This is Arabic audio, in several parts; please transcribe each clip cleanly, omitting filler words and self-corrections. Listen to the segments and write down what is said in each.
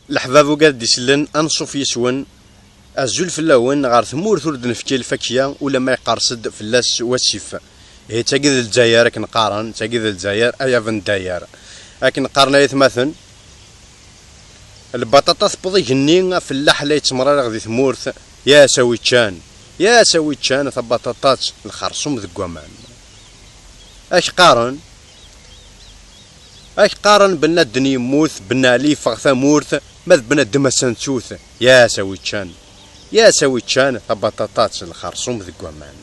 الحباب وقاد يسلن انصف يسون الزول فلاون غار ثمور ورد نفكي الفاكيه ولا ما يقرصد فلاس واسيف هي تاقيد الجزائر كنقارن تاقيد الجزائر ايا فن داير لكن قارنا يتمثل البطاطا تبضي جنين فلاح لا يتمرر غادي ثمورث يا سويتشان يا سويتشان ثبطاطات الخرصوم ذك ومان اش قارن بنا الدنيا موث بنا لي فغثا مورث ماذ بنا دما سنتوث يا سويتشان يا سويتشان ثبطاطات الخرصوم ذك ومان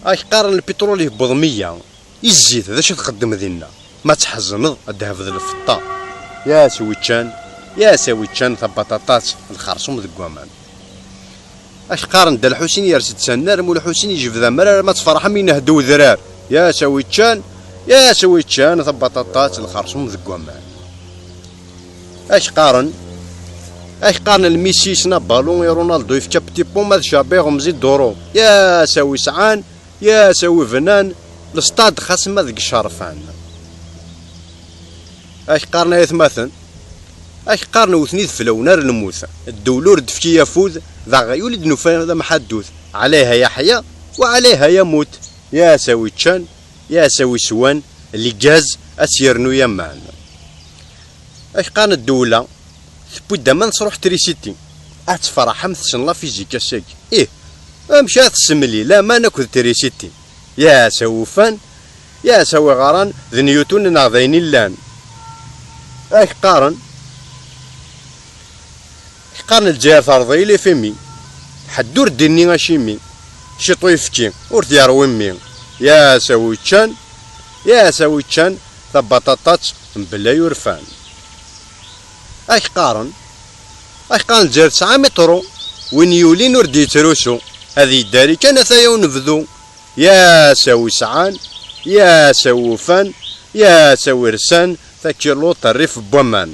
اش قارن البترول يهبط 100 الزيت هذا شو تخدم ذينا ما تحزمض الذهب ذا الفطا يا سويتشان ثبطاطات الخرصوم ذك ومان اش قارن دا الحسين يرسد سنار مول الحسين يجيب ذا مرار ما تفرح من هدو ذرار يا سويتشان ثبطاطات الخرصوم ذك ومان اش قارن الميسي سنا بالون يا رونالدو يفكا بتي بوم هذا شابيغ مزيد دورو يا سوي سعان يا سوي فنان الستاد خاص ما ذك شرفان اش قارن يتمثل اش قارن وثنيد فلونار الموث الدولور دفكي يفوذ ذا غيولد نوفان ذا محدوث عليها يحيى وعليها يموت يا سويتشان يا سوي سوان اللي جاز اسيرنو يمان اش قارن الدولة تبدا ما نصروح تريسيتي اتفرح مثل الله فيزيكا ساك امشات السملي لا ما ناكل تريسيتي يا سوفان يا سوي غران ذي نيوتون ناضيني اللان اش قارن الجزائر ثارضي لي فيمي حدور ديني غاشيمي شي طويفتي ورث يرومي يا سويتشان ثبطاطات بلا يورفان اش قارن الجزائر 9 مترو وين يولين ورد يتروسو هذه الداري كان ثايا ونفذو يا سوي سعان يا سوي فان يا سوي رسان ثاكيلو طريف بومان